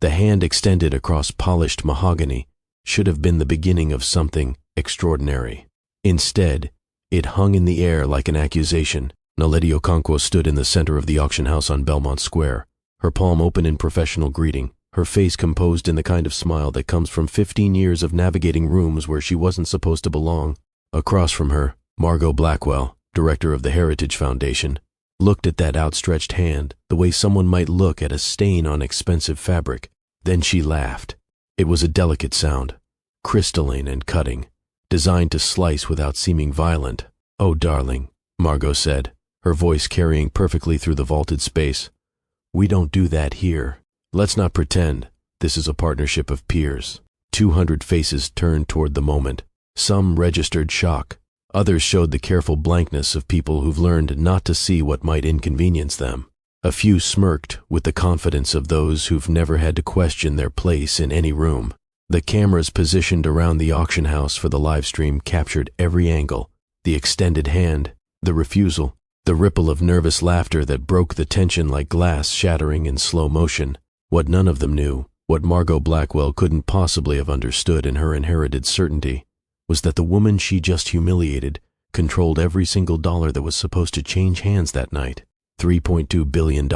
The hand extended across polished mahogany should have been the beginning of something extraordinary. Instead, it hung in the air like an accusation. Naledi Okonkwo stood in the center of the auction house on Belmont Square, her palm open in professional greeting, her face composed in the kind of smile that comes from 15 years of navigating rooms where she wasn't supposed to belong. Across from her, Margot Blackwell, director of the Heritage Foundation, looked at that outstretched hand the way someone might look at a stain on expensive fabric. Then she laughed. It was a delicate sound, crystalline and cutting, designed to slice without seeming violent. "Oh, darling," Margot said, her voice carrying perfectly through the vaulted space. "We don't do that here. Let's not pretend this is a partnership of peers." 200 faces turned toward the moment. Some registered shock. Others showed the careful blankness of people who've learned not to see what might inconvenience them. A few smirked with the confidence of those who've never had to question their place in any room. The cameras positioned around the auction house for the live stream captured every angle: the extended hand, the refusal, the ripple of nervous laughter that broke the tension like glass shattering in slow motion. What none of them knew, what Margot Blackwell couldn't possibly have understood in her inherited certainty, was that the woman she just humiliated controlled every single dollar that was supposed to change hands that night. $3.2 billion.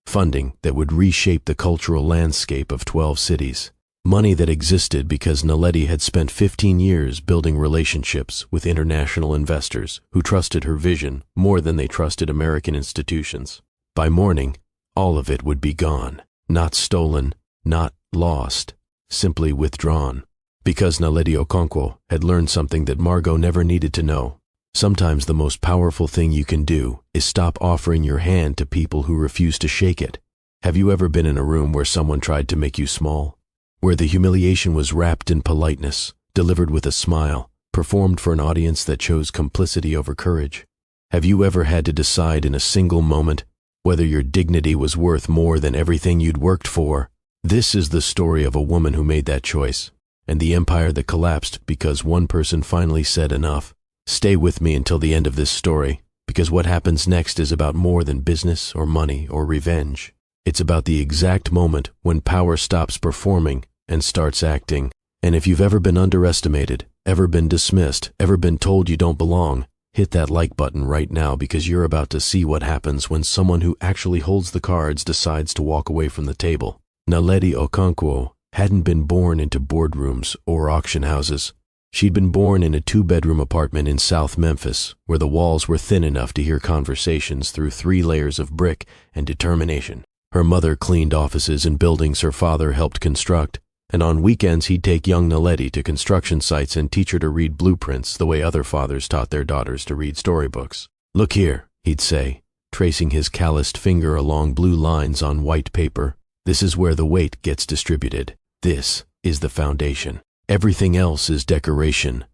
Funding that would reshape the cultural landscape of 12 cities. Money that existed because Naledi had spent 15 years building relationships with international investors who trusted her vision more than they trusted American institutions. By morning, all of it would be gone. Not stolen, not lost, simply withdrawn. Because Naledi Okonkwo had learned something that Margot never needed to know. Sometimes the most powerful thing you can do is stop offering your hand to people who refuse to shake it. Have you ever been in a room where someone tried to make you small? Where the humiliation was wrapped in politeness, delivered with a smile, performed for an audience that chose complicity over courage? Have you ever had to decide in a single moment whether your dignity was worth more than everything you'd worked for? This is the story of a woman who made that choice, and the empire that collapsed because one person finally said enough. Stay with me until the end of this story, because what happens next is about more than business or money or revenge. It's about the exact moment when power stops performing and starts acting. And if you've ever been underestimated, ever been dismissed, ever been told you don't belong, hit that like button right now, because you're about to see what happens when someone who actually holds the cards decides to walk away from the table. Naledi Okonkwo hadn't been born into boardrooms or auction houses. She'd been born in a 2-bedroom apartment in South Memphis, where the walls were thin enough to hear conversations through 3 layers of brick and determination. Her mother cleaned offices in buildings her father helped construct, and on weekends he'd take young Naledi to construction sites and teach her to read blueprints the way other fathers taught their daughters to read storybooks. "Look here," he'd say, tracing his calloused finger along blue lines on white paper. "This is where the weight gets distributed. This is the foundation. Everything else is decoration.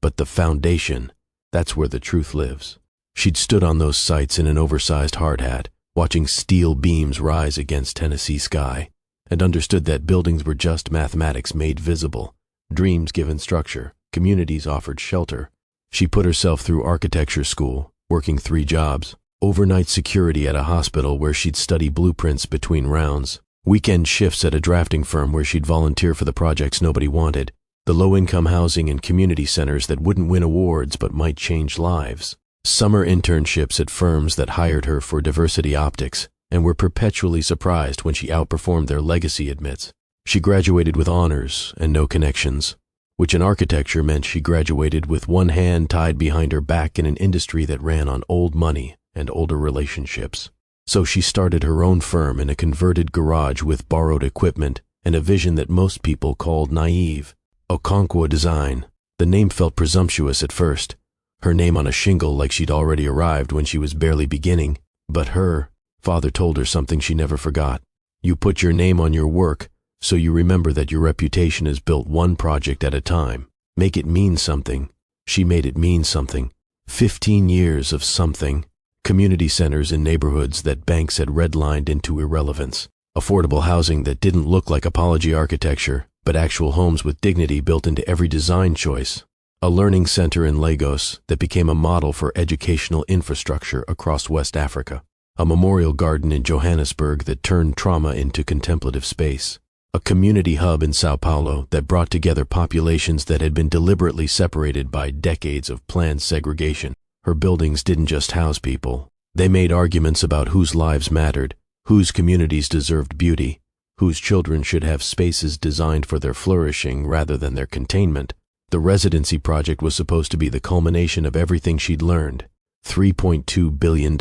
But the foundation, that's where the truth lives." She'd stood on those sites in an oversized hard hat, watching steel beams rise against Tennessee sky, and understood that buildings were just mathematics made visible, dreams given structure, communities offered shelter. She put herself through architecture school, working 3 jobs, overnight security at a hospital where she'd study blueprints between rounds, weekend shifts at a drafting firm where she'd volunteer for the projects nobody wanted, the low-income housing and community centers that wouldn't win awards but might change lives, summer internships at firms that hired her for diversity optics and were perpetually surprised when she outperformed their legacy admits. She graduated with honors and no connections, which in architecture meant she graduated with one hand tied behind her back in an industry that ran on old money and older relationships. So she started her own firm in a converted garage with borrowed equipment and a vision that most people called naive. Okonkwo Design. The name felt presumptuous at first, her name on a shingle like she'd already arrived when she was barely beginning. But her father told her something she never forgot. You put your name on your work, so you remember that your reputation is built one project at a time. Make it mean something. She made it mean something. 15 years of something. Community centers in neighborhoods that banks had redlined into irrelevance. Affordable housing that didn't look like apology architecture, but actual homes with dignity built into every design choice. A learning center in Lagos that became a model for educational infrastructure across West Africa. a memorial garden in Johannesburg that turned trauma into contemplative space, a community hub in Sao Paulo that brought together populations that had been deliberately separated by decades of planned segregation. Her buildings didn't just house people. They made arguments about whose lives mattered, whose communities deserved beauty, whose children should have spaces designed for their flourishing rather than their containment. The residency project was supposed to be the culmination of everything she'd learned. $3.2 billion,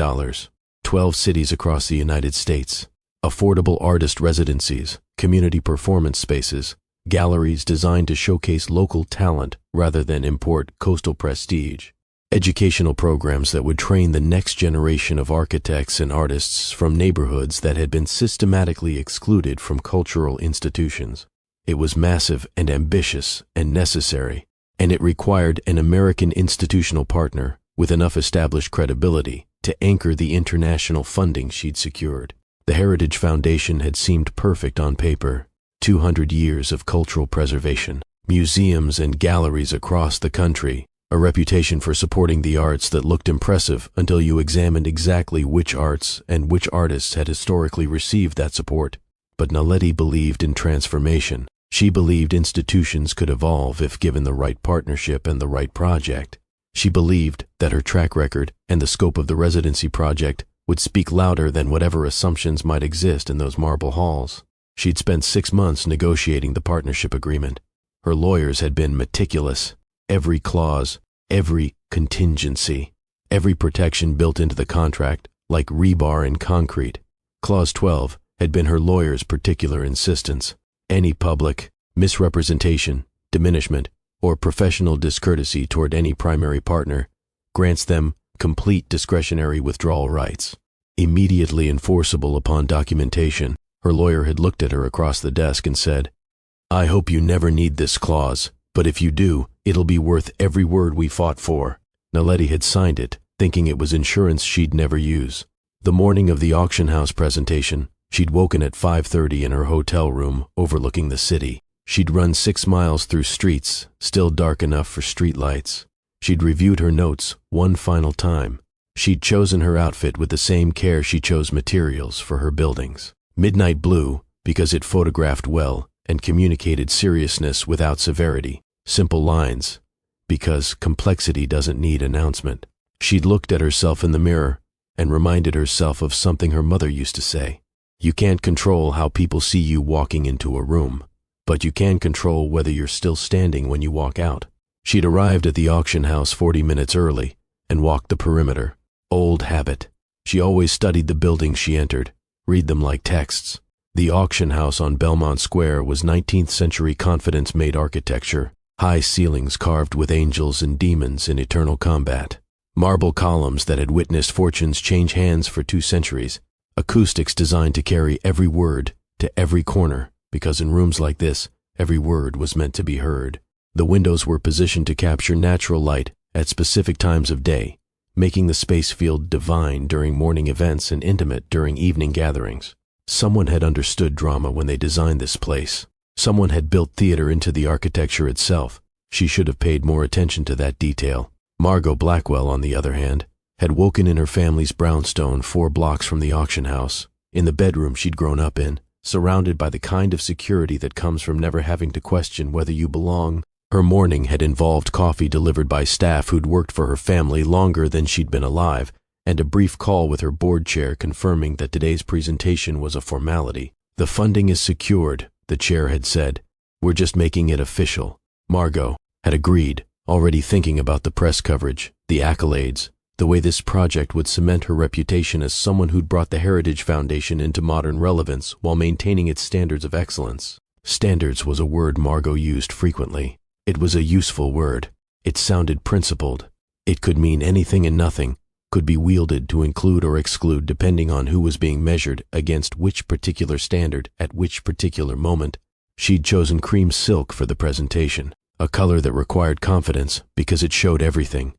12 cities across the United States, affordable artist residencies, community performance spaces, galleries designed to showcase local talent rather than import coastal prestige, educational programs that would train the next generation of architects and artists from neighborhoods that had been systematically excluded from cultural institutions. It was massive and ambitious and necessary, and it required an American institutional partner with enough established credibility to anchor the international funding she'd secured. The Heritage Foundation had seemed perfect on paper. 200 years of cultural preservation, museums and galleries across the country, a reputation for supporting the arts that looked impressive until you examined exactly which arts and which artists had historically received that support. But Naledi believed in transformation. She believed institutions could evolve if given the right partnership and the right project. She believed that her track record and the scope of the residency project would speak louder than whatever assumptions might exist in those marble halls. She'd spent 6 months negotiating the partnership agreement. Her lawyers had been meticulous. Every clause, every contingency, every protection built into the contract, like rebar in concrete. Clause 12 had been her lawyer's particular insistence. Any public misrepresentation, diminishment, or professional discourtesy toward any primary partner grants them complete discretionary withdrawal rights, immediately enforceable upon documentation. Her lawyer had looked at her across the desk and said, "I hope you never need this clause, but if you do, it'll be worth every word we fought for." Naledi had signed it, thinking it was insurance she'd never use. The morning of the auction house presentation, she'd woken at 5:30 in her hotel room overlooking the city. She'd run 6 miles through streets, still dark enough for streetlights. She'd reviewed her notes one final time. She'd chosen her outfit with the same care she chose materials for her buildings. Midnight blue, because it photographed well and communicated seriousness without severity. Simple lines, because complexity doesn't need announcement. She'd looked at herself in the mirror and reminded herself of something her mother used to say. You can't control how people see you walking into a room, but you can control whether you're still standing when you walk out. She'd arrived at the auction house 40 minutes early and walked the perimeter. Old habit. She always studied the buildings she entered, read them like texts. The auction house on Belmont Square was 19th century confidence-made architecture, high ceilings carved with angels and demons in eternal combat, marble columns that had witnessed fortunes change hands for 2 centuries, acoustics designed to carry every word to every corner, because in rooms like this, every word was meant to be heard. The windows were positioned to capture natural light at specific times of day, making the space feel divine during morning events and intimate during evening gatherings. Someone had understood drama when they designed this place. Someone had built theater into the architecture itself. She should have paid more attention to that detail. Margot Blackwell, on the other hand, had woken in her family's brownstone 4 blocks from the auction house, in the bedroom she'd grown up in, surrounded by the kind of security that comes from never having to question whether you belong. Her morning had involved coffee delivered by staff who'd worked for her family longer than she'd been alive, and a brief call with her board chair confirming that today's presentation was a formality. The funding is secured, the chair had said. We're just making it official. Margot had agreed, already thinking about the press coverage, the accolades, the way this project would cement her reputation as someone who'd brought the Heritage Foundation into modern relevance while maintaining its standards of excellence. Standards was a word Margot used frequently. It was a useful word. It sounded principled. It could mean anything and nothing, could be wielded to include or exclude depending on who was being measured against which particular standard at which particular moment. She'd chosen cream silk for the presentation, a color that required confidence because it showed everything,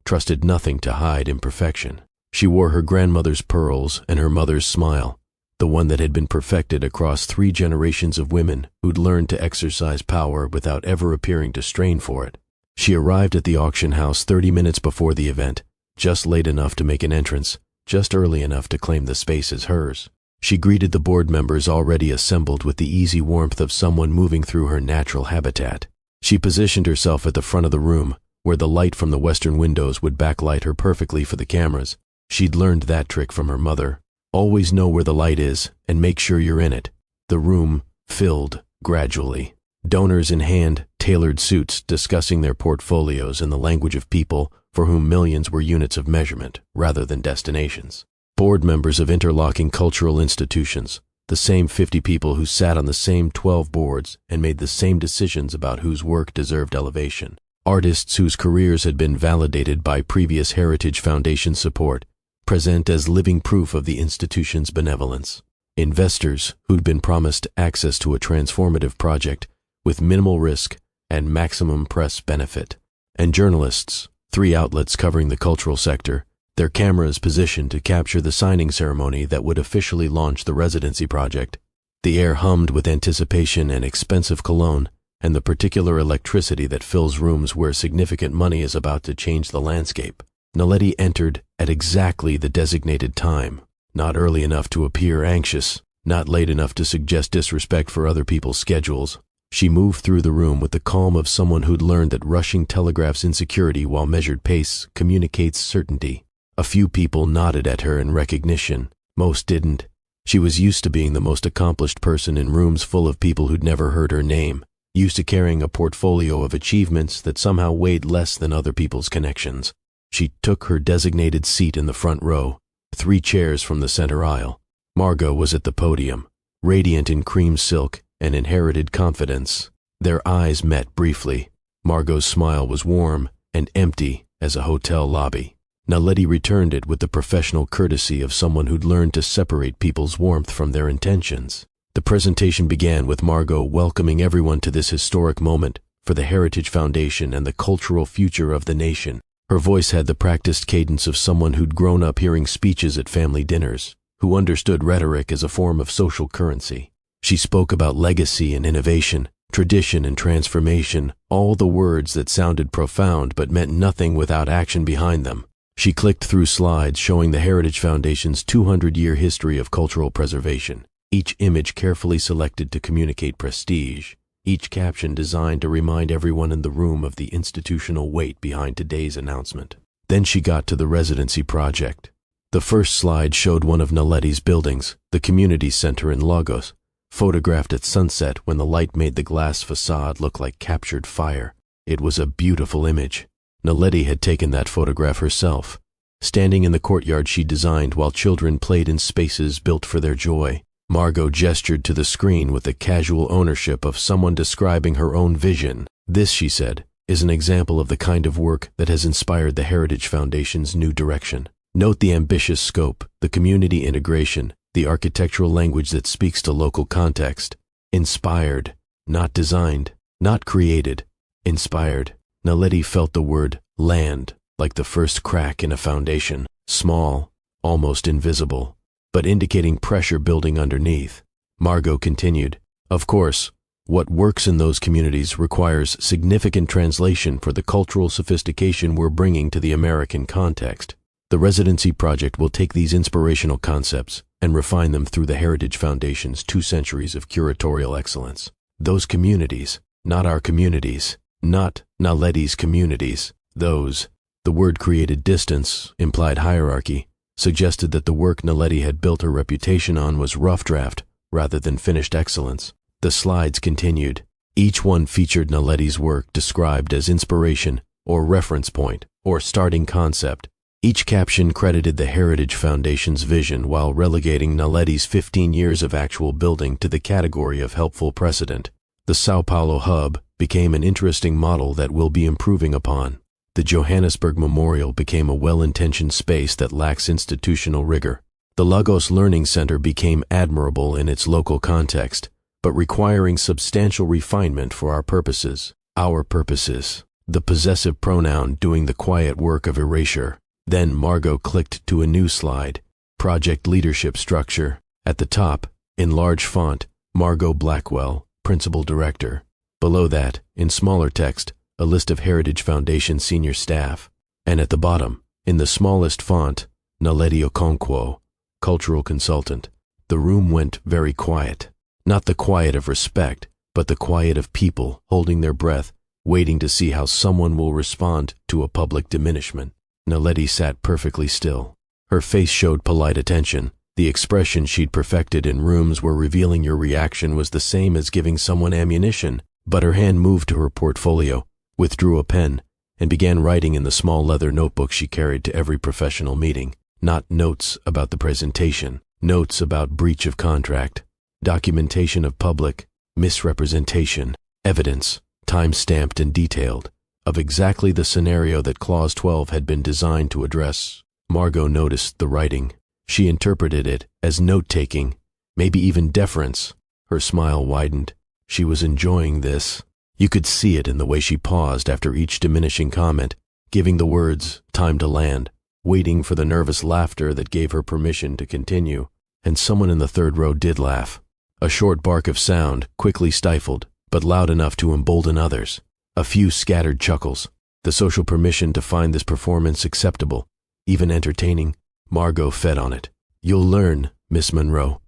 trusted nothing to hide imperfection. She wore her grandmother's pearls and her mother's smile, the one that had been perfected across 3 generations of women who'd learned to exercise power without ever appearing to strain for it. She arrived at the auction house 30 minutes before the event, just late enough to make an entrance, just early enough to claim the space as hers. She greeted the board members already assembled with the easy warmth of someone moving through her natural habitat. She positioned herself at the front of the room, where the light from the western windows would backlight her perfectly for the cameras. She'd learned that trick from her mother. Always know where the light is and make sure you're in it. The room filled gradually. Donors in hand, tailored suits discussing their portfolios in the language of people for whom millions were units of measurement rather than destinations. Board members of interlocking cultural institutions, the same 50 people who sat on the same 12 boards and made the same decisions about whose work deserved elevation. Artists whose careers had been validated by previous Heritage Foundation support, present as living proof of the institution's benevolence. Investors who'd been promised access to a transformative project with minimal risk and maximum press benefit. And journalists, 3 outlets covering the cultural sector, their cameras positioned to capture the signing ceremony that would officially launch the residency project. The air hummed with anticipation and expensive cologne, and the particular electricity that fills rooms where significant money is about to change the landscape. Naledi entered at exactly the designated time, not early enough to appear anxious, not late enough to suggest disrespect for other people's schedules. She moved through the room with the calm of someone who'd learned that rushing telegraphs insecurity while measured pace communicates certainty. A few people nodded at her in recognition. Most didn't. She was used to being the most accomplished person in rooms full of people who'd never heard her name, used to carrying a portfolio of achievements that somehow weighed less than other people's connections. She took her designated seat in the front row, 3 chairs from the center aisle. Margot was at the podium, radiant in cream silk and inherited confidence. Their eyes met briefly. Margot's smile was warm and empty as a hotel lobby. Naledi returned it with the professional courtesy of someone who'd learned to separate people's warmth from their intentions. The presentation began with Margot welcoming everyone to this historic moment for the Heritage Foundation and the cultural future of the nation. Her voice had the practiced cadence of someone who'd grown up hearing speeches at family dinners, who understood rhetoric as a form of social currency. She spoke about legacy and innovation, tradition and transformation, all the words that sounded profound but meant nothing without action behind them. She clicked through slides showing the Heritage Foundation's 200-year history of cultural preservation, each image carefully selected to communicate prestige, each caption designed to remind everyone in the room of the institutional weight behind today's announcement. Then she got to the residency project. The first slide showed one of Naledi's buildings, the community center in Lagos, photographed at sunset when the light made the glass facade look like captured fire. It was a beautiful image. Naledi had taken that photograph herself, standing in the courtyard she designed while children played in spaces built for their joy. Margot gestured to the screen with the casual ownership of someone describing her own vision. This, she said, is an example of the kind of work that has inspired the Heritage Foundation's new direction. Note the ambitious scope, the community integration, the architectural language that speaks to local context. Inspired, not designed, not created, inspired. Naledi felt the word land like the first crack in a foundation, small, almost invisible, but indicating pressure building underneath. Margot continued, "Of course, what works in those communities requires significant translation for the cultural sophistication we're bringing to the American context. The residency project will take these inspirational concepts and refine them through the Heritage Foundation's 2 centuries of curatorial excellence. Those communities, not our communities, not Naledi's communities, those." The word created distance, implied hierarchy, suggested that the work Naledi had built her reputation on was rough draft rather than finished excellence. The slides continued. Each one featured Naledi's work described as inspiration or reference point or starting concept. Each caption credited the Heritage Foundation's vision while relegating Naledi's 15 years of actual building to the category of helpful precedent. The Sao Paulo hub became an interesting model that we'll be improving upon. The Johannesburg Memorial became a well-intentioned space that lacks institutional rigor. The Lagos Learning Center became admirable in its local context, but requiring substantial refinement for our purposes. The possessive pronoun doing the quiet work of erasure. Then Margot clicked to a new slide, project leadership structure. At the top, in large font, Margot Blackwell, Principal Director. Below that, in smaller text, a list of Heritage Foundation senior staff. And at the bottom, in the smallest font, Naledi Okonkwo, cultural consultant. The room went very quiet. Not the quiet of respect, but the quiet of people holding their breath, waiting to see how someone will respond to a public diminishment. Naledi sat perfectly still. Her face showed polite attention. The expression she'd perfected in rooms where revealing your reaction was the same as giving someone ammunition. But her hand moved to her portfolio, withdrew a pen, and began writing in the small leather notebook she carried to every professional meeting. Not notes about the presentation, notes about breach of contract, documentation of public misrepresentation, evidence, time-stamped and detailed, of exactly the scenario that Clause 12 had been designed to address. Margot noticed the writing. She interpreted it as note-taking, maybe even deference. Her smile widened. She was enjoying this. You could see it in the way she paused after each diminishing comment, giving the words time to land, waiting for the nervous laughter that gave her permission to continue. And someone in the third row did laugh. A short bark of sound, quickly stifled, but loud enough to embolden others. A few scattered chuckles. The social permission to find this performance acceptable, even entertaining. Margot fed on it. "You'll learn, Miss Monroe,"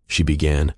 she began,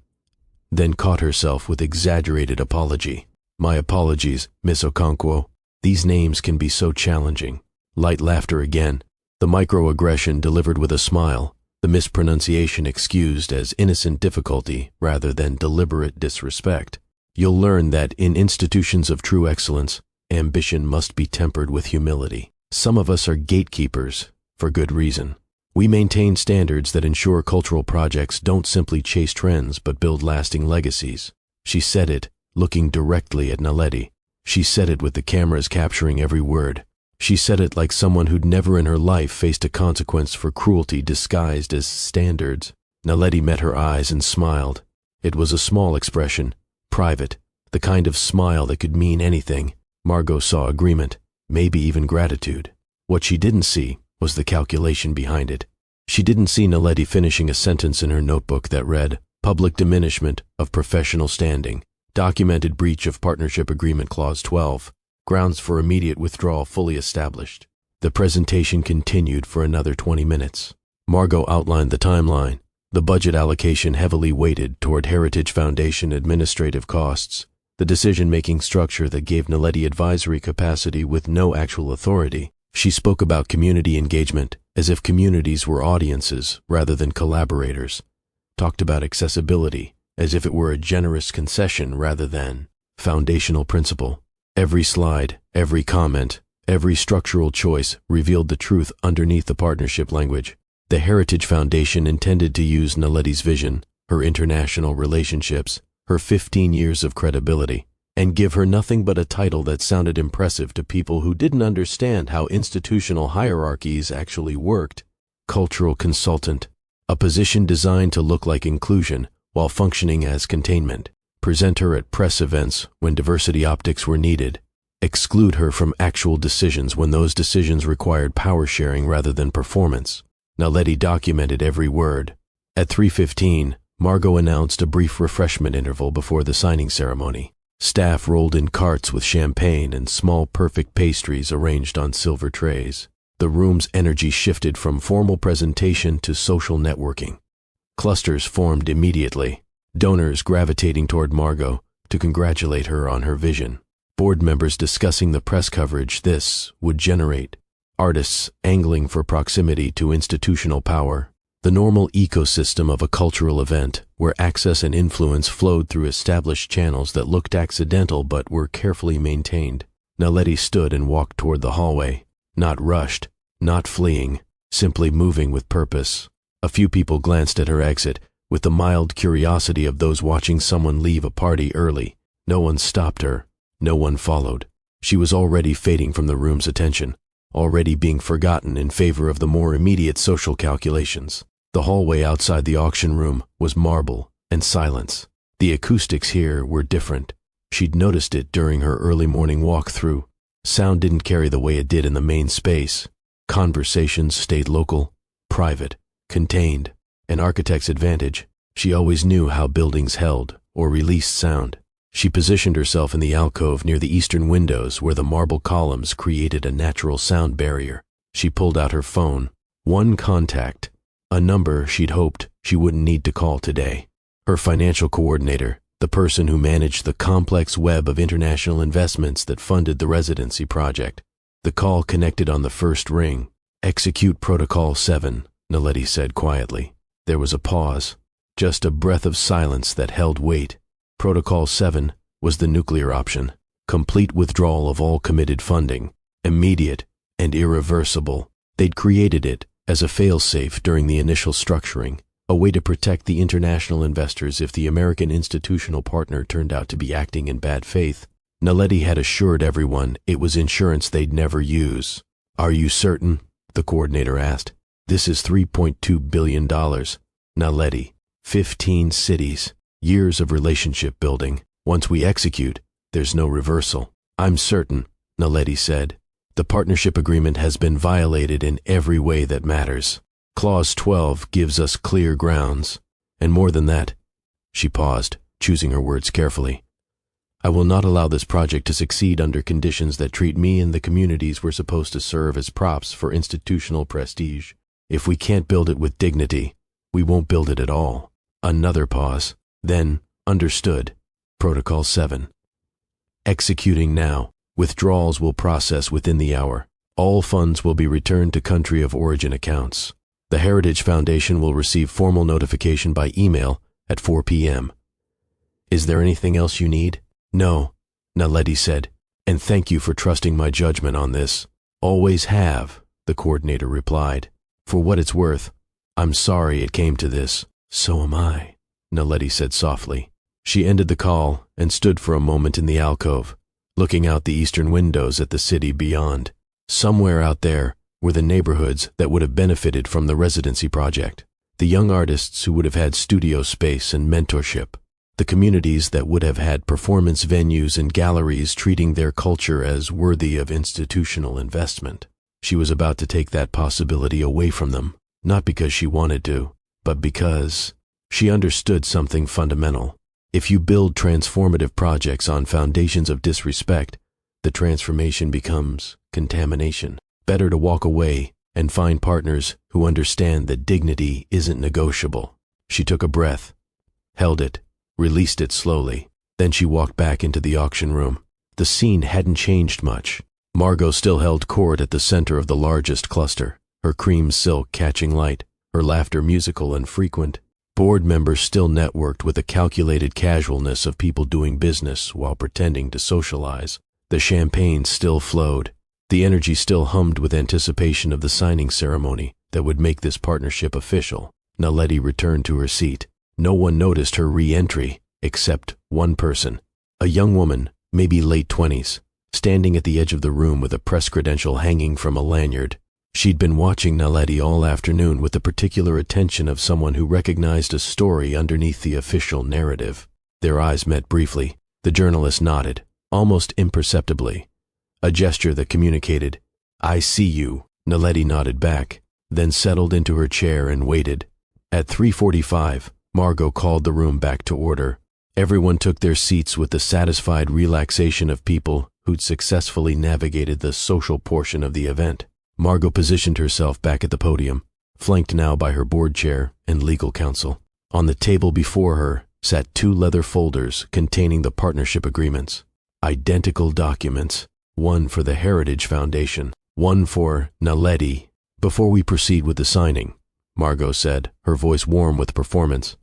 then caught herself with exaggerated apology. "My apologies, Miss Okonkwo. These names can be so challenging." Light laughter again, the microaggression delivered with a smile, the mispronunciation excused as innocent difficulty rather than deliberate disrespect. "You'll learn that in institutions of true excellence, ambition must be tempered with humility. Some of us are gatekeepers, for good reason. We maintain standards that ensure cultural projects don't simply chase trends but build lasting legacies." She said it, looking directly at Naledi. She said it with the cameras capturing every word. She said it like someone who'd never in her life faced a consequence for cruelty disguised as standards. Naledi met her eyes and smiled. It was a small expression, private, the kind of smile that could mean anything. Margot saw agreement, maybe even gratitude. What she didn't see was the calculation behind it. She didn't see Naledi finishing a sentence in her notebook that read, "Public diminishment of professional standing, documented breach of partnership agreement clause 12, grounds for immediate withdrawal fully established." The presentation continued for another 20 minutes. Margot outlined the timeline, the budget allocation heavily weighted toward Heritage Foundation administrative costs, the decision-making structure that gave Naledi advisory capacity with no actual authority. She spoke about community engagement as if communities were audiences rather than collaborators, talked about accessibility as if it were a generous concession rather than foundational principle. Every slide, every comment, every structural choice revealed the truth underneath the partnership language. The Heritage Foundation intended to use Naledi's vision, her international relationships, her 15 years of credibility, and give her nothing but a title that sounded impressive to people who didn't understand how institutional hierarchies actually worked. Cultural consultant, a position designed to look like inclusion while functioning as containment. Present her at press events when diversity optics were needed. Exclude her from actual decisions when those decisions required power sharing rather than performance. Naledi documented every word. At 3:15, Margot announced a brief refreshment interval before the signing ceremony. Staff rolled in carts with champagne and small perfect pastries arranged on silver trays. The room's energy shifted from formal presentation to social networking. Clusters formed immediately, donors gravitating toward Margot to congratulate her on her vision, board members discussing the press coverage this would generate, artists angling for proximity to institutional power. The normal ecosystem of a cultural event, where access and influence flowed through established channels that looked accidental but were carefully maintained. Naledi stood and walked toward the hallway, not rushed, not fleeing, simply moving with purpose. A few people glanced at her exit, with the mild curiosity of those watching someone leave a party early. No one stopped her, no one followed. She was already fading from the room's attention, already being forgotten in favor of the more immediate social calculations. The hallway outside the auction room was marble and silence. The acoustics here were different. She'd noticed it during her early morning walk through. Sound didn't carry the way it did in the main space. Conversations stayed local, private, contained. An architect's advantage. She always knew how buildings held or released sound. She positioned herself in the alcove near the eastern windows where the marble columns created a natural sound barrier. She pulled out her phone, One contact, a number she'd hoped she wouldn't need to call today. Her financial coordinator, the person who managed the complex web of international investments that funded the residency project. The call connected on the first ring. "Execute Protocol 7, Naledi said quietly. There was a pause, just a breath of silence that held weight. Protocol 7 was the nuclear option. Complete withdrawal of all committed funding, immediate and irreversible. They'd created it as a fail-safe during the initial structuring, a way to protect the international investors if the American institutional partner turned out to be acting in bad faith. Naledi had assured everyone it was insurance they'd never use. "Are you certain?" the coordinator asked. "This is $3.2 billion. Naledi, 15 cities, years of relationship building. Once we execute, there's no reversal." "I'm certain," Naledi said. "The partnership agreement has been violated in every way that matters. Clause 12 gives us clear grounds. And more than that," she paused, choosing her words carefully, "I will not allow this project to succeed under conditions that treat me and the communities we're supposed to serve as props for institutional prestige. If we can't build it with dignity, we won't build it at all." Another pause. Then, "Understood. Protocol 7. Executing now. Withdrawals will process within the hour. All funds will be returned to country of origin accounts. The Heritage Foundation will receive formal notification by email at 4 p.m. Is there anything else you need?" "No," Naledi said, "and thank you for trusting my judgment on this." "Always have," the coordinator replied. "For what it's worth, I'm sorry it came to this." "So am I," Naledi said softly. She ended the call and stood for a moment in the alcove, looking out the eastern windows at the city beyond. Somewhere out there were the neighborhoods that would have benefited from the residency project, the young artists who would have had studio space and mentorship, the communities that would have had performance venues and galleries treating their culture as worthy of institutional investment. She was about to take that possibility away from them, not because she wanted to, but because she understood something fundamental. If you build transformative projects on foundations of disrespect, the transformation becomes contamination. Better to walk away and find partners who understand that dignity isn't negotiable. She took a breath, held it, released it slowly. Then she walked back into the auction room. The scene hadn't changed much. Margot still held court at the center of the largest cluster, her cream silk catching light, her laughter musical and frequent. Board members still networked with the calculated casualness of people doing business while pretending to socialize. The champagne still flowed. The energy still hummed with anticipation of the signing ceremony that would make this partnership official. Naledi returned to her seat. No one noticed her re-entry, except one person. A young woman, maybe late 20s, standing at the edge of the room with a press credential hanging from a lanyard. She'd been watching Naledi all afternoon with the particular attention of someone who recognized a story underneath the official narrative. Their eyes met briefly. The journalist nodded, almost imperceptibly, a gesture that communicated, "I see you." Naledi nodded back, then settled into her chair and waited. At 3:45, Margot called the room back to order. Everyone took their seats with the satisfied relaxation of people who'd successfully navigated the social portion of the event. Margot positioned herself back at the podium, flanked now by her board chair and legal counsel. On the table before her sat 2 leather folders containing the partnership agreements. Identical documents, one for the Heritage Foundation, one for Naledi. "Before we proceed with the signing," Margot said, her voice warm with performance,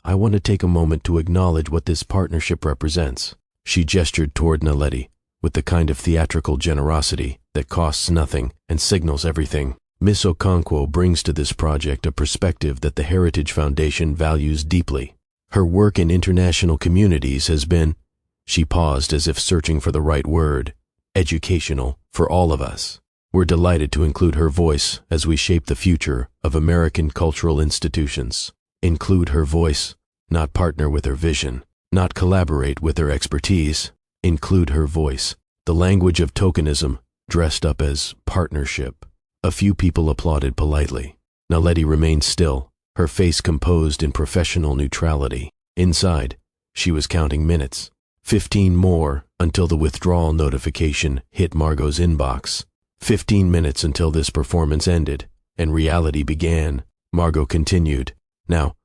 "I want to take a moment to acknowledge what this partnership represents." She gestured toward Naledi with the kind of theatrical generosity that costs nothing and signals everything. "Miss Okonkwo brings to this project a perspective that the Heritage Foundation values deeply. Her work in international communities has been," she paused as if searching for the right word, "educational for all of us. We're delighted to include her voice as we shape the future of American cultural institutions. Include her voice, not partner with her vision, not collaborate with her expertise. Include her voice." The language of tokenism dressed up as partnership. A few people applauded politely. Naledi remained still, her face composed in professional neutrality. Inside, she was counting minutes. 15 more until the withdrawal notification hit Margot's inbox. 15 minutes until this performance ended, and reality began. Margot continued, "Now,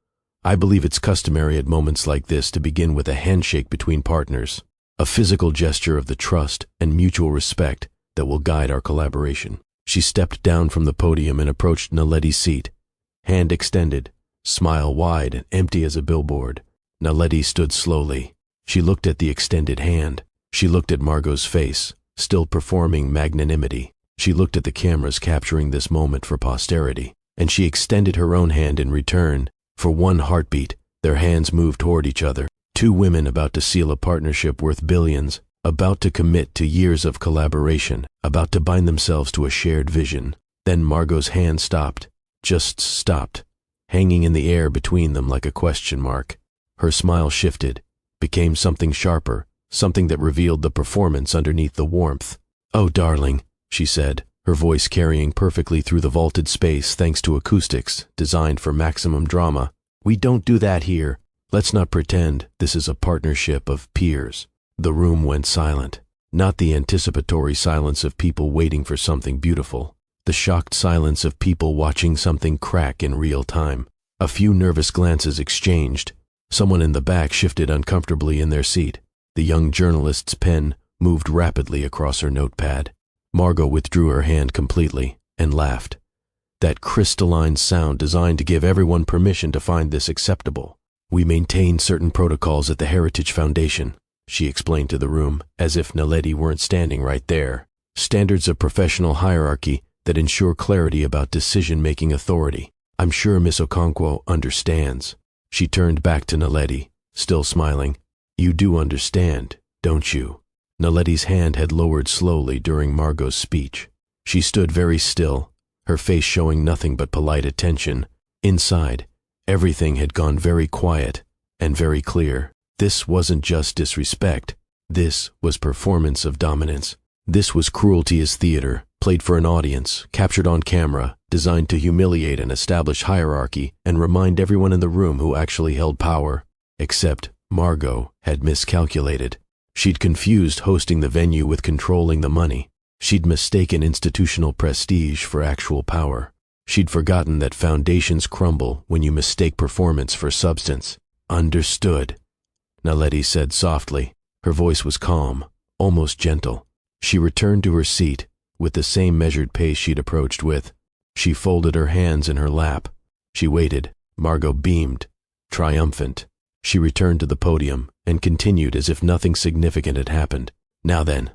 I believe it's customary at moments like this to begin with a handshake between partners, a physical gesture of the trust and mutual respect that will guide our collaboration." She stepped down from the podium and approached Naledi's seat, hand extended, smile wide and empty as a billboard. Naledi stood slowly. She looked at the extended hand. She looked at Margot's face, still performing magnanimity. She looked at the cameras capturing this moment for posterity, and she extended her own hand in return. For one heartbeat, their hands moved toward each other. Two women about to seal a partnership worth billions, about to commit to years of collaboration, about to bind themselves to a shared vision. Then Margot's hand stopped, just stopped, hanging in the air between them like a question mark. Her smile shifted, became something sharper, something that revealed the performance underneath the warmth. "Oh, darling," she said, her voice carrying perfectly through the vaulted space thanks to acoustics designed for maximum drama. "We don't do that here. Let's not pretend this is a partnership of peers." The room went silent, not the anticipatory silence of people waiting for something beautiful, the shocked silence of people watching something crack in real time. A few nervous glances exchanged. Someone in the back shifted uncomfortably in their seat. The young journalist's pen moved rapidly across her notepad. Margot withdrew her hand completely and laughed. That crystalline sound designed to give everyone permission to find this acceptable. "We maintain certain protocols at the Heritage Foundation," she explained to the room, as if Naledi weren't standing right there. "Standards of professional hierarchy that ensure clarity about decision-making authority. I'm sure Miss Okonkwo understands." She turned back to Naledi, still smiling. "You do understand, don't you?" Naledi's hand had lowered slowly during Margot's speech. She stood very still, her face showing nothing but polite attention. Inside, everything had gone very quiet and very clear. This wasn't just disrespect. This was performance of dominance. This was cruelty as theater, played for an audience, captured on camera, designed to humiliate and establish hierarchy and remind everyone in the room who actually held power. Except Margot had miscalculated. She'd confused hosting the venue with controlling the money. She'd mistaken institutional prestige for actual power. She'd forgotten that foundations crumble when you mistake performance for substance. "Understood," Naledi said softly. Her voice was calm, almost gentle. She returned to her seat with the same measured pace she'd approached with. She folded her hands in her lap. She waited. Margot beamed, triumphant. She returned to the podium and continued as if nothing significant had happened. "Now then,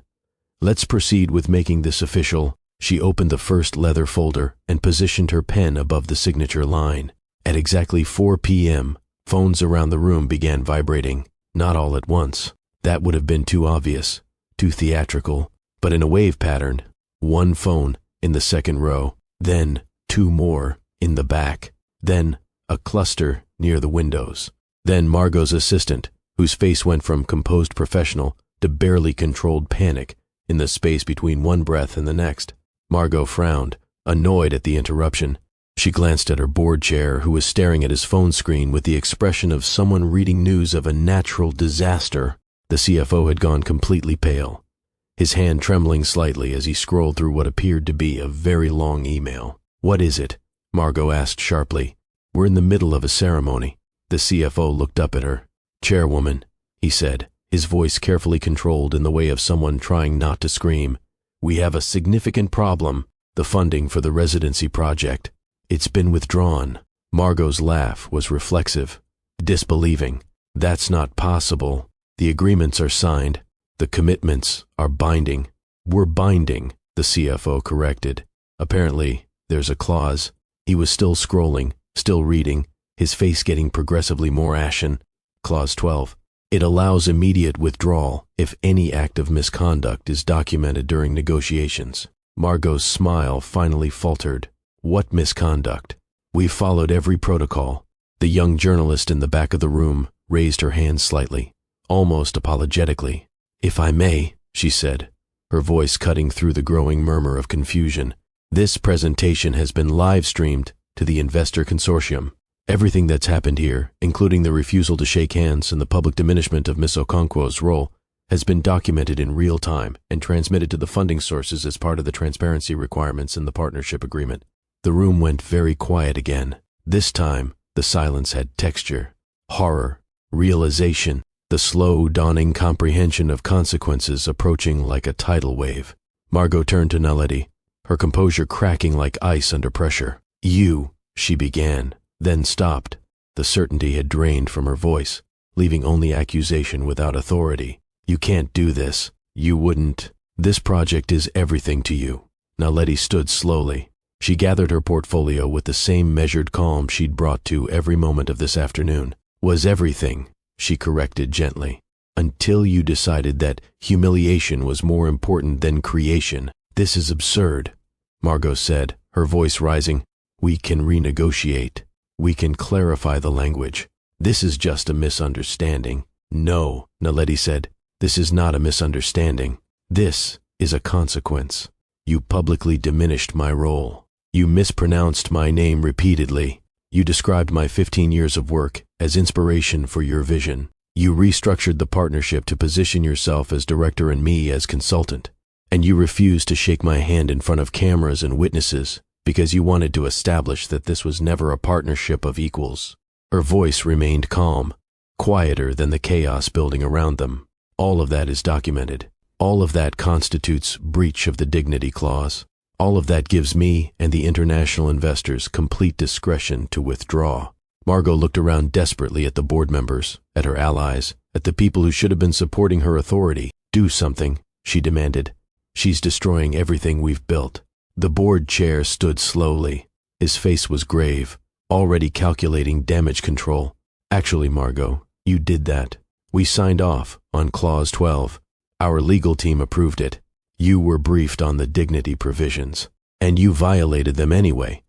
let's proceed with making this official." She opened the first leather folder and positioned her pen above the signature line. At exactly 4 p.m., phones around the room began vibrating, not all at once. That would have been too obvious, too theatrical, but in a wave pattern. One phone in the second row, then two more in the back, then a cluster near the windows. Then Margot's assistant, whose face went from composed professional to barely controlled panic in the space between one breath and the next. Margot frowned, annoyed at the interruption. She glanced at her board chair, who was staring at his phone screen with the expression of someone reading news of a natural disaster. The CFO had gone completely pale, his hand trembling slightly as he scrolled through what appeared to be a very long email. "What is it?" Margot asked sharply. "We're in the middle of a ceremony." The CFO looked up at her. "Chairwoman," he said, his voice carefully controlled in the way of someone trying not to scream, "we have a significant problem. The funding for the residency project. It's been withdrawn." Margot's laugh was reflexive, disbelieving. "That's not possible. The agreements are signed. The commitments are binding." "We're binding," the CFO corrected. "Apparently, there's a clause." He was still scrolling, still reading, his face getting progressively more ashen. Clause 12. It allows immediate withdrawal if any act of misconduct is documented during negotiations. Margot's smile finally faltered. "What misconduct?" "We've followed every protocol." The young journalist in the back of the room raised her hand slightly, almost apologetically. "If I may," she said, her voice cutting through the growing murmur of confusion, "this presentation has been live-streamed to the investor consortium. Everything that's happened here, including the refusal to shake hands and the public diminishment of Miss Okonkwo's role, has been documented in real time and transmitted to the funding sources as part of the transparency requirements in the partnership agreement. The room went very quiet again. This time, the silence had texture, horror, realization, the slow, dawning comprehension of consequences approaching like a tidal wave. Margot turned to Naledi, her composure cracking like ice under pressure. "You," she began, then stopped. The certainty had drained from her voice, leaving only accusation without authority. "You can't do this. You wouldn't. This project is everything to you." Naledi stood slowly. She gathered her portfolio with the same measured calm she'd brought to every moment of this afternoon. "Was everything," she corrected gently, "until you decided that humiliation was more important than creation." "This is absurd," Margot said, her voice rising. "We can renegotiate. We can clarify the language. This is just a misunderstanding." "No," Naledi said, "this is not a misunderstanding. This is a consequence. You publicly diminished my role. You mispronounced my name repeatedly. You described my 15 years of work as inspiration for your vision. You restructured the partnership to position yourself as director and me as consultant. And you refused to shake my hand in front of cameras and witnesses because you wanted to establish that this was never a partnership of equals." Her voice remained calm, quieter than the chaos building around them. "All of that is documented. All of that constitutes breach of the dignity clause. All of that gives me and the international investors complete discretion to withdraw." Margot looked around desperately at the board members, at her allies, at the people who should have been supporting her authority. "Do something," she demanded. "She's destroying everything we've built." The board chair stood slowly. His face was grave, already calculating damage control. "Actually, Margot, you did that. We signed off on Clause 12. Our legal team approved it. You were briefed on the dignity provisions, and you violated them anyway,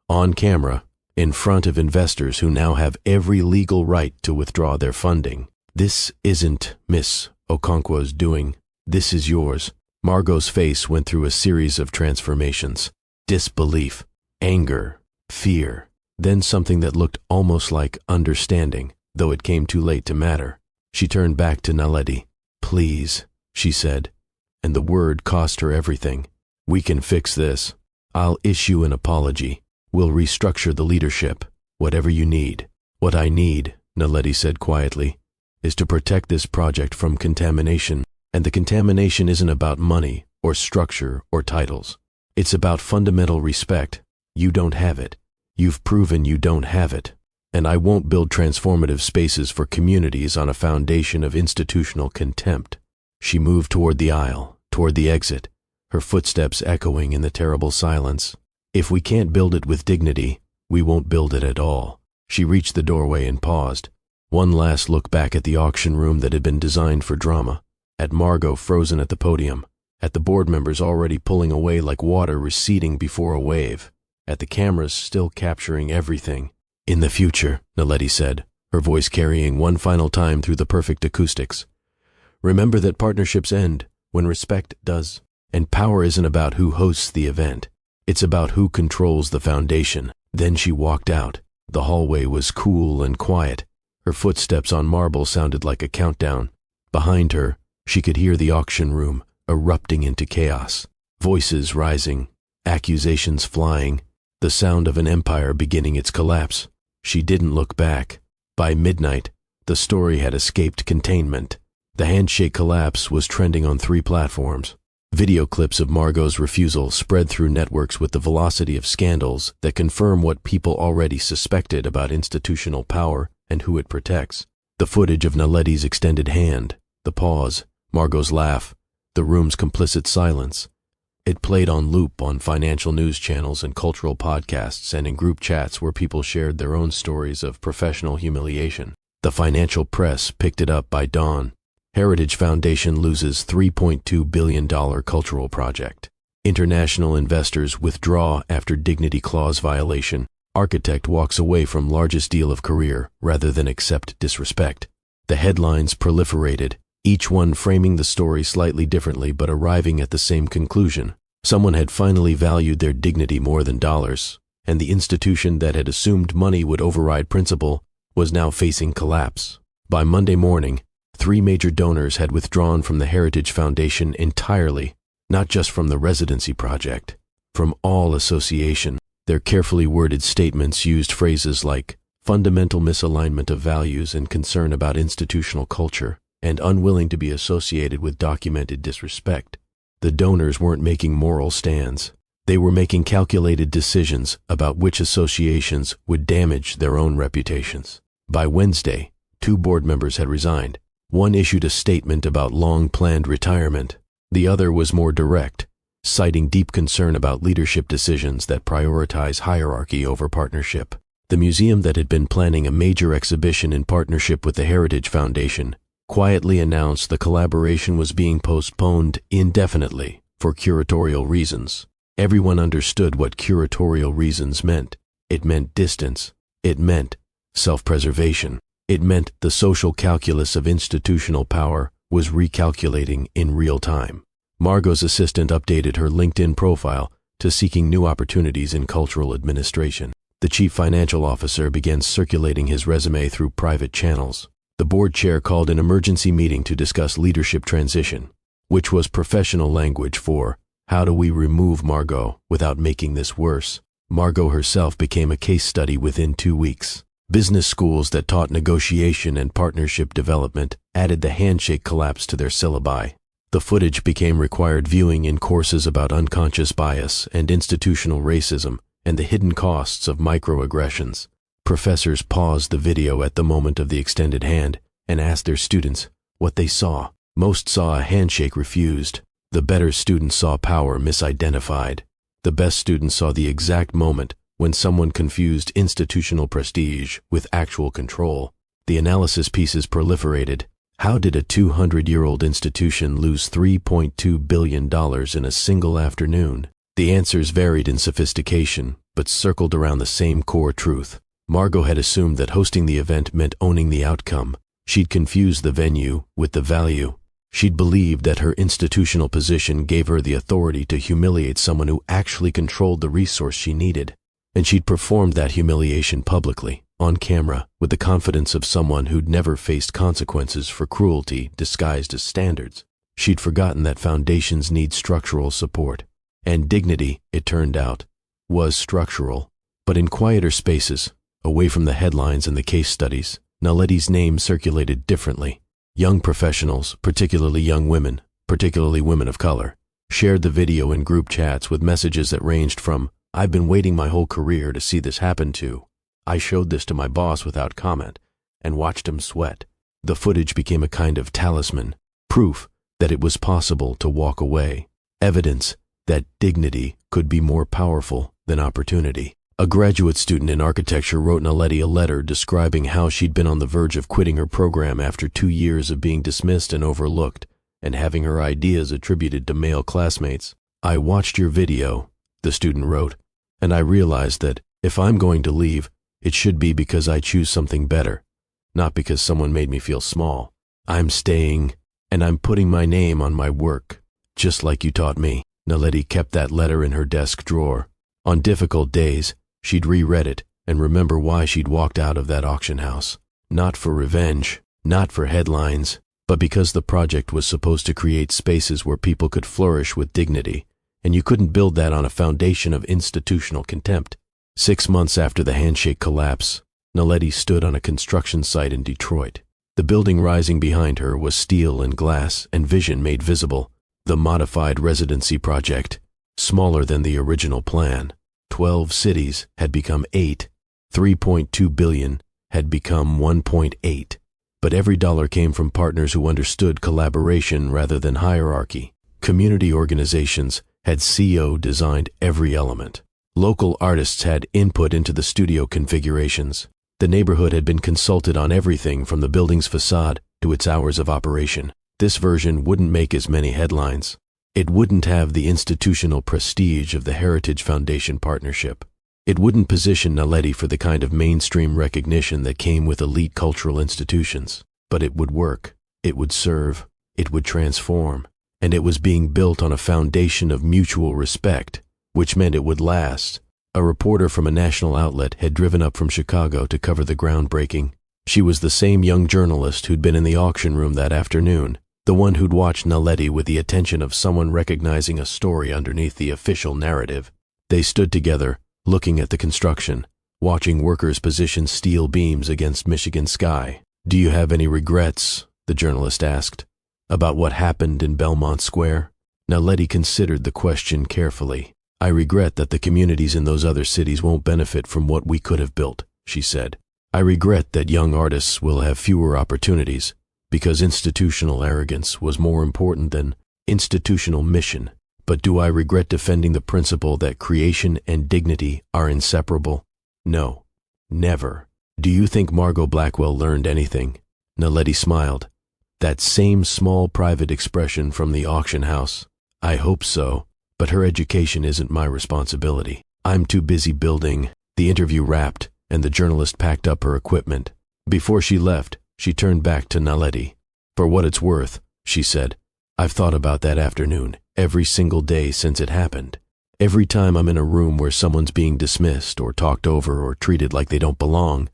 on camera, in front of investors who now have every legal right to withdraw their funding. This isn't Miss Okonkwo's doing. This is yours." Margot's face went through a series of transformations. Disbelief, anger, fear, then something that looked almost like understanding, though it came too late to matter. She turned back to Naledi. "Please," she said, and the word cost her everything. "We can fix this. I'll issue an apology. We'll restructure the leadership. Whatever you need." "What I need," Naledi said quietly, "is to protect this project from contamination. And the contamination isn't about money or structure or titles. It's about fundamental respect. You don't have it. You've proven you don't have it. And I won't build transformative spaces for communities on a foundation of institutional contempt." She moved toward the aisle, toward the exit, her footsteps echoing in the terrible silence. "If we can't build it with dignity, we won't build it at all." She reached the doorway and paused. One last look back at the auction room that had been designed for drama, at Margot frozen at the podium, at the board members already pulling away like water receding before a wave, at the cameras still capturing everything. "In the future," Naledi said, her voice carrying one final time through the perfect acoustics, "remember that partnerships end when respect does. And power isn't about who hosts the event. It's about who controls the foundation." Then she walked out. The hallway was cool and quiet. Her footsteps on marble sounded like a countdown. Behind her, she could hear the auction room erupting into chaos. Voices rising, accusations flying, the sound of an empire beginning its collapse. She didn't look back. By midnight, the story had escaped containment. The handshake collapse was trending on 3 platforms. Video clips of Margot's refusal spread through networks with the velocity of scandals that confirm what people already suspected about institutional power and who it protects. The footage of Naledi's extended hand, the pause, Margot's laugh, the room's complicit silence. It played on loop on financial news channels and cultural podcasts and in group chats where people shared their own stories of professional humiliation. The financial press picked it up by dawn. Heritage Foundation loses $3.2 billion cultural project. International investors withdraw after dignity clause violation. Architect walks away from largest deal of career rather than accept disrespect. The headlines proliferated, each one framing the story slightly differently but arriving at the same conclusion. Someone had finally valued their dignity more than dollars, and the institution that had assumed money would override principle was now facing collapse. By Monday morning, 3 major donors had withdrawn from the Heritage Foundation entirely, not just from the residency project, from all association. Their carefully worded statements used phrases like fundamental misalignment of values and concern about institutional culture, and unwilling to be associated with documented disrespect. The donors weren't making moral stands. They were making calculated decisions about which associations would damage their own reputations. By Wednesday, 2 board members had resigned. One issued a statement about long-planned retirement. The other was more direct, citing deep concern about leadership decisions that prioritize hierarchy over partnership. The museum that had been planning a major exhibition in partnership with the Heritage Foundation quietly announced the collaboration was being postponed indefinitely for curatorial reasons. Everyone understood what curatorial reasons meant. It meant distance. It meant self-preservation. It meant the social calculus of institutional power was recalculating in real time. Margot's assistant updated her LinkedIn profile to seeking new opportunities in cultural administration. The chief financial officer began circulating his resume through private channels. The board chair called an emergency meeting to discuss leadership transition, which was professional language for how do we remove Margot without making this worse. Margot herself became a case study within 2 weeks. Business schools that taught negotiation and partnership development added the handshake collapse to their syllabi. The footage became required viewing in courses about unconscious bias and institutional racism and the hidden costs of microaggressions. Professors paused the video at the moment of the extended hand and asked their students what they saw. Most saw a handshake refused. The better students saw power misidentified. The best students saw the exact moment when someone confused institutional prestige with actual control. The analysis pieces proliferated. How did a 200-year-old institution lose $3.2 billion in a single afternoon? The answers varied in sophistication, but circled around the same core truth. Margot had assumed that hosting the event meant owning the outcome. She'd confused the venue with the value. She'd believed that her institutional position gave her the authority to humiliate someone who actually controlled the resource she needed. And she'd performed that humiliation publicly, on camera, with the confidence of someone who'd never faced consequences for cruelty disguised as standards. She'd forgotten that foundations need structural support. And dignity, it turned out, was structural. But in quieter spaces, away from the headlines and the case studies, Naletti's name circulated differently. Young professionals, particularly young women, particularly women of color, shared the video in group chats with messages that ranged from, "I've been waiting my whole career to see this happen," to, "I showed this to my boss without comment and watched him sweat." The footage became a kind of talisman, proof that it was possible to walk away, evidence that dignity could be more powerful than opportunity. A graduate student in architecture wrote Naletti a letter describing how she'd been on the verge of quitting her program after 2 years of being dismissed and overlooked, and having her ideas attributed to male classmates. "I watched your video," the student wrote, "and I realized that if I'm going to leave, it should be because I choose something better, not because someone made me feel small. I'm staying, and I'm putting my name on my work, just like you taught me." Naletti kept that letter in her desk drawer. On difficult days, she'd reread it and remember why she'd walked out of that auction house. Not for revenge, not for headlines, but because the project was supposed to create spaces where people could flourish with dignity, and you couldn't build that on a foundation of institutional contempt. 6 months after the handshake collapse, Naletti stood on a construction site in Detroit. The building rising behind her was steel and glass and vision made visible. The modified residency project, smaller than the original plan. 12 cities had become 8. 3.2 billion had become 1.8. But every dollar came from partners who understood collaboration rather than hierarchy. Community organizations had designed every element. Local artists had input into the studio configurations. The neighborhood had been consulted on everything from the building's facade to its hours of operation. This version wouldn't make as many headlines. It wouldn't have the institutional prestige of the Heritage Foundation partnership. It wouldn't position Naletti for the kind of mainstream recognition that came with elite cultural institutions. But it would work. It would serve. It would transform. And it was being built on a foundation of mutual respect, which meant it would last. A reporter from a national outlet had driven up from Chicago to cover the groundbreaking. She was the same young journalist who'd been in the auction room that afternoon, the one who'd watched Naletti with the attention of someone recognizing a story underneath the official narrative. They stood together, looking at the construction, watching workers position steel beams against Michigan sky. "Do you have any regrets," the journalist asked, "about what happened in Belmont Square?" Naledi considered the question carefully. "I regret that the communities in those other cities won't benefit from what we could have built," she said. "I regret that young artists will have fewer opportunities because institutional arrogance was more important than institutional mission. But do I regret defending the principle that creation and dignity are inseparable? No, never." "Do you think Margot Blackwell learned anything?" Naledi smiled. "That same small private expression from the auction house? I hope so, but her education isn't my responsibility. I'm too busy building." The interview wrapped, and the journalist packed up her equipment. Before she left, she turned back to Naledi. "For what it's worth," she said, "I've thought about that afternoon every single day since it happened. Every time I'm in a room where someone's being dismissed or talked over or treated like they don't belong,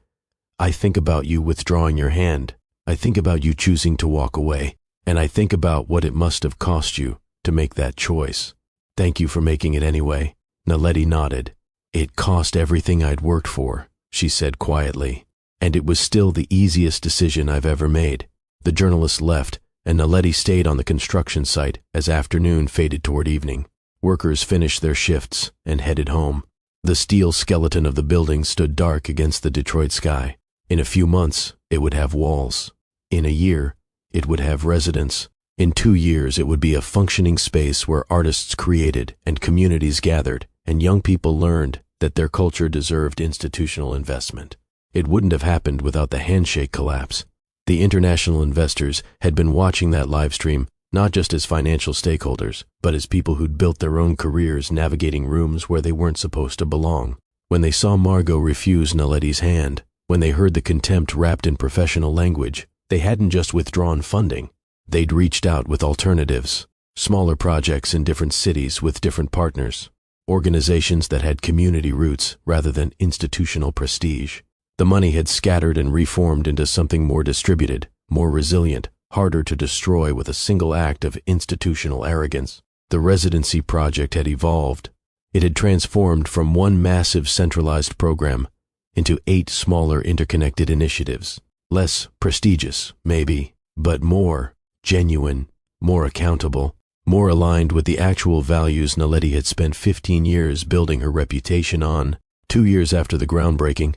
I think about you withdrawing your hand. I think about you choosing to walk away, and I think about what it must have cost you to make that choice. Thank you for making it anyway." Naledi nodded. "It cost everything I'd worked for," she said quietly, "and it was still the easiest decision I've ever made." The journalist left, and Naledi stayed on the construction site as afternoon faded toward evening. Workers finished their shifts and headed home. The steel skeleton of the building stood dark against the Detroit sky. In a few months, it would have walls. In a year, it would have residents. In 2 years, it would be a functioning space where artists created and communities gathered, and young people learned that their culture deserved institutional investment. It wouldn't have happened without the handshake collapse. The international investors had been watching that live stream not just as financial stakeholders, but as people who'd built their own careers navigating rooms where they weren't supposed to belong. When they saw Margot refuse Naledi's hand, when they heard the contempt wrapped in professional language, they hadn't just withdrawn funding. They'd reached out with alternatives, smaller projects in different cities with different partners, organizations that had community roots rather than institutional prestige. The money had scattered and reformed into something more distributed, more resilient, harder to destroy with a single act of institutional arrogance. The residency project had evolved. It had transformed from one massive centralized program into 8 smaller interconnected initiatives. Less prestigious, maybe, but more genuine, more accountable, more aligned with the actual values Naledi had spent 15 years building her reputation on. 2 years after the groundbreaking,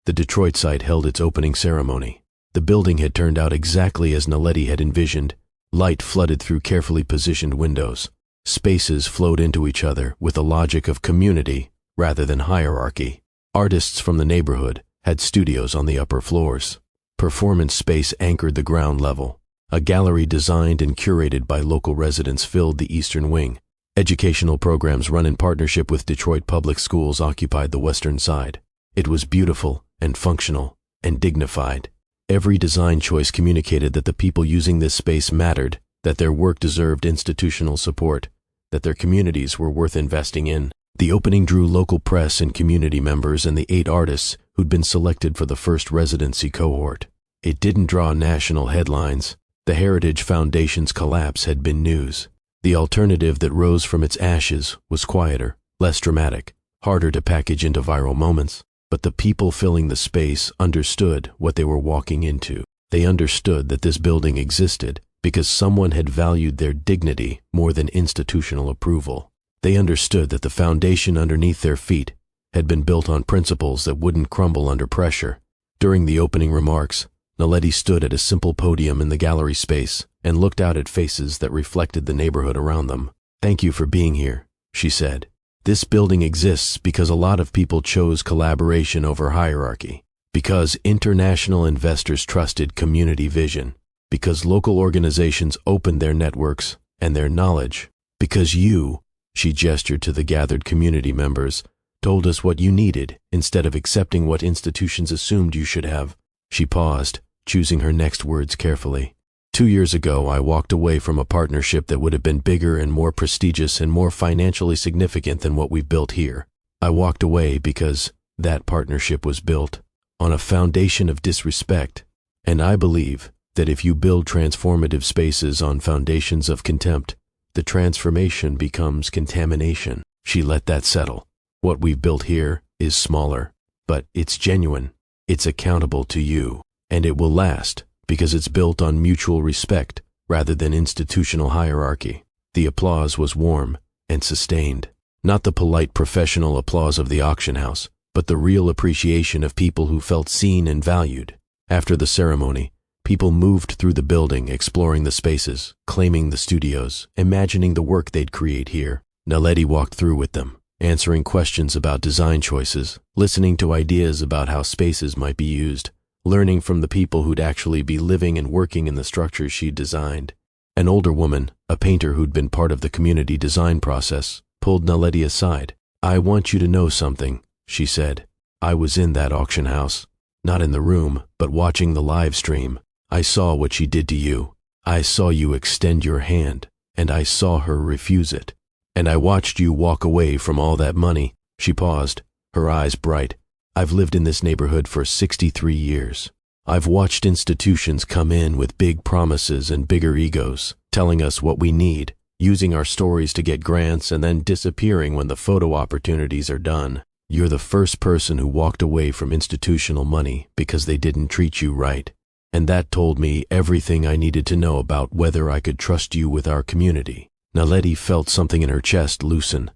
the Detroit site held its opening ceremony. The building had turned out exactly as Naledi had envisioned. Light flooded through carefully positioned windows. Spaces flowed into each other with the logic of community rather than hierarchy. Artists from the neighborhood had studios on the upper floors. Performance space anchored the ground level. A gallery designed and curated by local residents filled the eastern wing. Educational programs run in partnership with Detroit Public Schools occupied the western side. It was beautiful and functional and dignified. Every design choice communicated that the people using this space mattered, that their work deserved institutional support, that their communities were worth investing in. The opening drew local press and community members and the 8 artists who'd been selected for the first residency cohort. It didn't draw national headlines. The Heritage Foundation's collapse had been news. The alternative that rose from its ashes was quieter, less dramatic, harder to package into viral moments. But the people filling the space understood what they were walking into. They understood that this building existed because someone had valued their dignity more than institutional approval. They understood that the foundation underneath their feet had been built on principles that wouldn't crumble under pressure. During the opening remarks, Naledi stood at a simple podium in the gallery space and looked out at faces that reflected the neighborhood around them. "Thank you for being here," she said. "This building exists because a lot of people chose collaboration over hierarchy, because international investors trusted community vision, because local organizations opened their networks and their knowledge, because you," she gestured to the gathered community members, "told us what you needed instead of accepting what institutions assumed you should have." She paused, choosing her next words carefully. 2 years ago, I walked away from a partnership that would have been bigger and more prestigious and more financially significant than what we've built here. I walked away because that partnership was built on a foundation of disrespect, and I believe that if you build transformative spaces on foundations of contempt, the transformation becomes contamination. She let that settle. What we've built here is smaller, but it's genuine. It's accountable to you, and it will last because it's built on mutual respect rather than institutional hierarchy." The applause was warm and sustained. Not the polite professional applause of the auction house, but the real appreciation of people who felt seen and valued. After the ceremony, people moved through the building, exploring the spaces, claiming the studios, imagining the work they'd create here. Naledi walked through with them, answering questions about design choices, listening to ideas about how spaces might be used, learning from the people who'd actually be living and working in the structures she'd designed. An older woman, a painter who'd been part of the community design process, pulled Naledi aside. "I want you to know something," she said. "I was in that auction house. Not in the room, but watching the live stream. I saw what she did to you. I saw you extend your hand, and I saw her refuse it. And I watched you walk away from all that money." She paused, her eyes bright. "I've lived in this neighborhood for 63 years. I've watched institutions come in with big promises and bigger egos, telling us what we need, using our stories to get grants and then disappearing when the photo opportunities are done. You're the first person who walked away from institutional money because they didn't treat you right. And that told me everything I needed to know about whether I could trust you with our community." Naledi felt something in her chest loosen,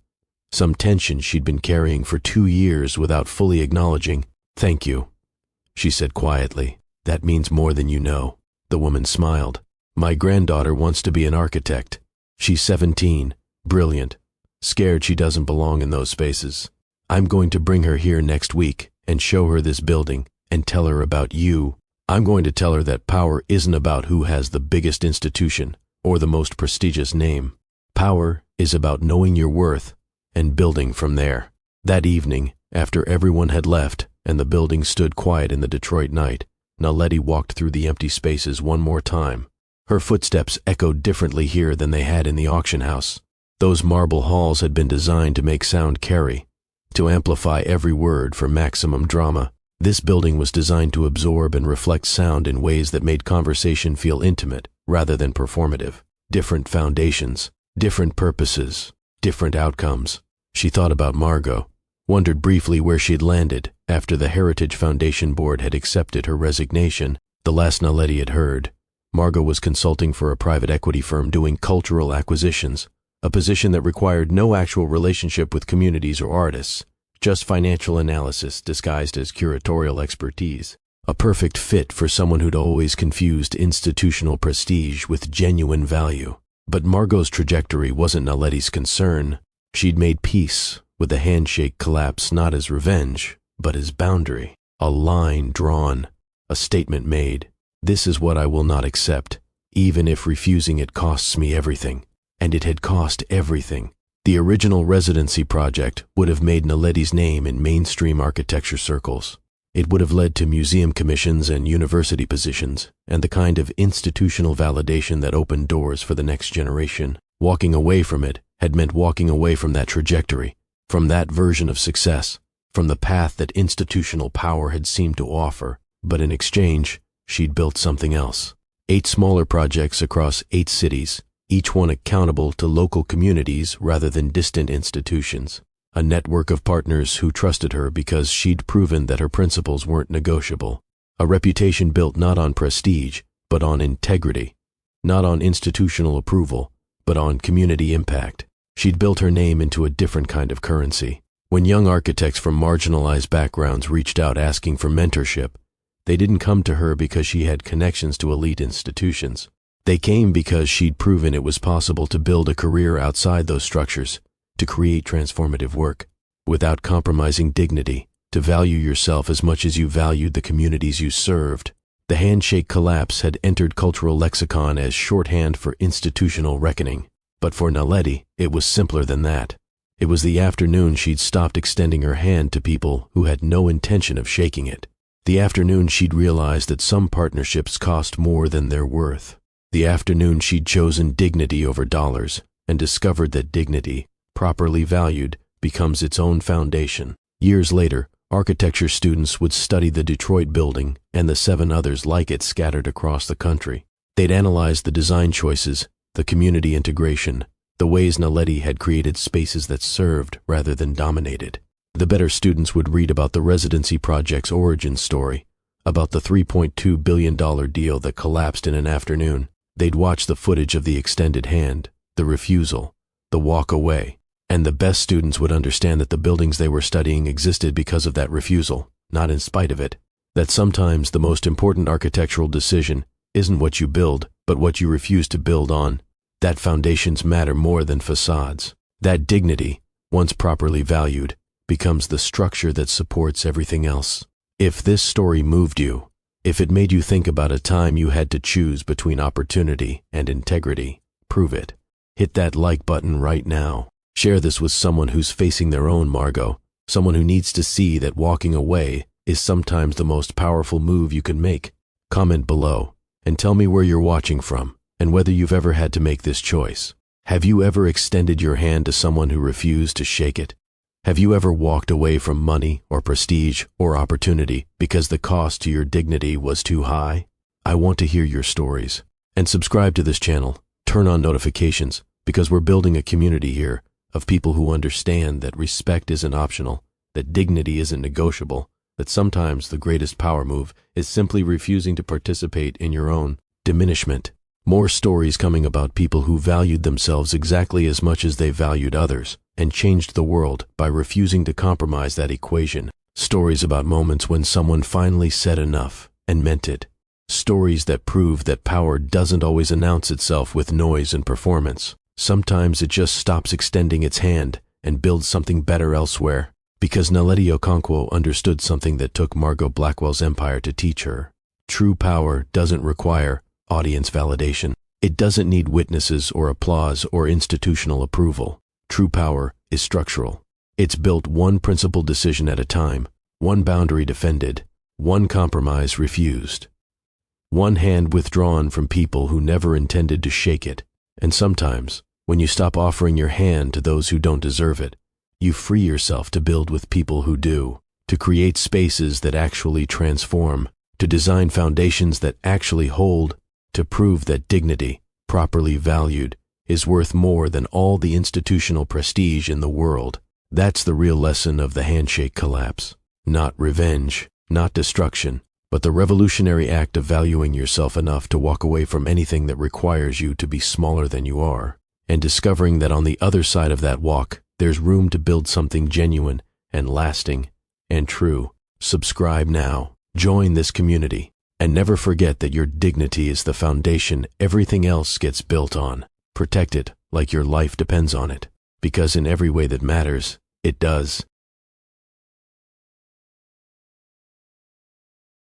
some tension she'd been carrying for 2 years without fully acknowledging. "Thank you," she said quietly. "That means more than you know." The woman smiled. "My granddaughter wants to be an architect. She's 17, brilliant, scared she doesn't belong in those spaces. I'm going to bring her here next week and show her this building and tell her about you. I'm going to tell her that power isn't about who has the biggest institution or the most prestigious name. Power is about knowing your worth and building from there." That evening, after everyone had left and the building stood quiet in the Detroit night, Naledi walked through the empty spaces one more time. Her footsteps echoed differently here than they had in the auction house. Those marble halls had been designed to make sound carry, to amplify every word for maximum drama. This building was designed to absorb and reflect sound in ways that made conversation feel intimate rather than performative. Different foundations, different purposes, different outcomes. She thought about Margot, wondered briefly where she'd landed after the Heritage Foundation Board had accepted her resignation. The last Naledi had heard, Margot was consulting for a private equity firm doing cultural acquisitions, a position that required no actual relationship with communities or artists, just financial analysis disguised as curatorial expertise. A perfect fit for someone who'd always confused institutional prestige with genuine value. But Margot's trajectory wasn't Naledi's concern. She'd made peace with the handshake collapse not as revenge, but as boundary. A line drawn, a statement made. This is what I will not accept, even if refusing it costs me everything. And it had cost everything. The original residency project would have made Naledi's name in mainstream architecture circles. It would have led to museum commissions and university positions, and the kind of institutional validation that opened doors for the next generation. Walking away from it had meant walking away from that trajectory, from that version of success, from the path that institutional power had seemed to offer. But in exchange, she'd built something else. 8 smaller projects across 8 cities, each one accountable to local communities rather than distant institutions. A network of partners who trusted her because she'd proven that her principles weren't negotiable. A reputation built not on prestige, but on integrity. Not on institutional approval, but on community impact. She'd built her name into a different kind of currency. When young architects from marginalized backgrounds reached out asking for mentorship, they didn't come to her because she had connections to elite institutions. They came because she'd proven it was possible to build a career outside those structures, to create transformative work, without compromising dignity, to value yourself as much as you valued the communities you served. The handshake collapse had entered cultural lexicon as shorthand for institutional reckoning. But for Naledi, it was simpler than that. It was the afternoon she'd stopped extending her hand to people who had no intention of shaking it. The afternoon she'd realized that some partnerships cost more than their worth. The afternoon she'd chosen dignity over dollars and discovered that dignity, properly valued, becomes its own foundation. Years later, architecture students would study the Detroit building and the 7 others like it scattered across the country. They'd analyze the design choices, the community integration, the ways Naledi had created spaces that served rather than dominated. The better students would read about the residency project's origin story, about the $3.2 billion deal that collapsed in an afternoon. They'd watch the footage of the extended hand, the refusal, the walk away. And the best students would understand that the buildings they were studying existed because of that refusal, not in spite of it. That sometimes the most important architectural decision isn't what you build, but what you refuse to build on. That foundations matter more than facades. That dignity, once properly valued, becomes the structure that supports everything else. If this story moved you, if it made you think about a time you had to choose between opportunity and integrity, prove it. Hit that like button right now. Share this with someone who's facing their own Margot, someone who needs to see that walking away is sometimes the most powerful move you can make. Comment below and tell me where you're watching from and whether you've ever had to make this choice. Have you ever extended your hand to someone who refused to shake it? Have you ever walked away from money or prestige or opportunity because the cost to your dignity was too high? I want to hear your stories. And subscribe to this channel. Turn on notifications, because we're building a community here of people who understand that respect isn't optional, that dignity isn't negotiable, that sometimes the greatest power move is simply refusing to participate in your own diminishment. More stories coming about people who valued themselves exactly as much as they valued others and changed the world by refusing to compromise that equation. Stories about moments when someone finally said enough and meant it. Stories that prove that power doesn't always announce itself with noise and performance. Sometimes it just stops extending its hand and builds something better elsewhere. Because Naledi Okonkwo understood something that took Margot Blackwell's empire to teach her. True power doesn't require audience validation. It doesn't need witnesses or applause or institutional approval. True power is structural. It's built one principled decision at a time, one boundary defended, one compromise refused, one hand withdrawn from people who never intended to shake it. And sometimes, when you stop offering your hand to those who don't deserve it, you free yourself to build with people who do, to create spaces that actually transform, to design foundations that actually hold, to prove that dignity, properly valued, is worth more than all the institutional prestige in the world. That's the real lesson of the handshake collapse. Not revenge, not destruction, but the revolutionary act of valuing yourself enough to walk away from anything that requires you to be smaller than you are, and discovering that on the other side of that walk, there's room to build something genuine and lasting and true. Subscribe now, join this community, and never forget that your dignity is the foundation everything else gets built on. Protect it like your life depends on it, because in every way that matters, it does.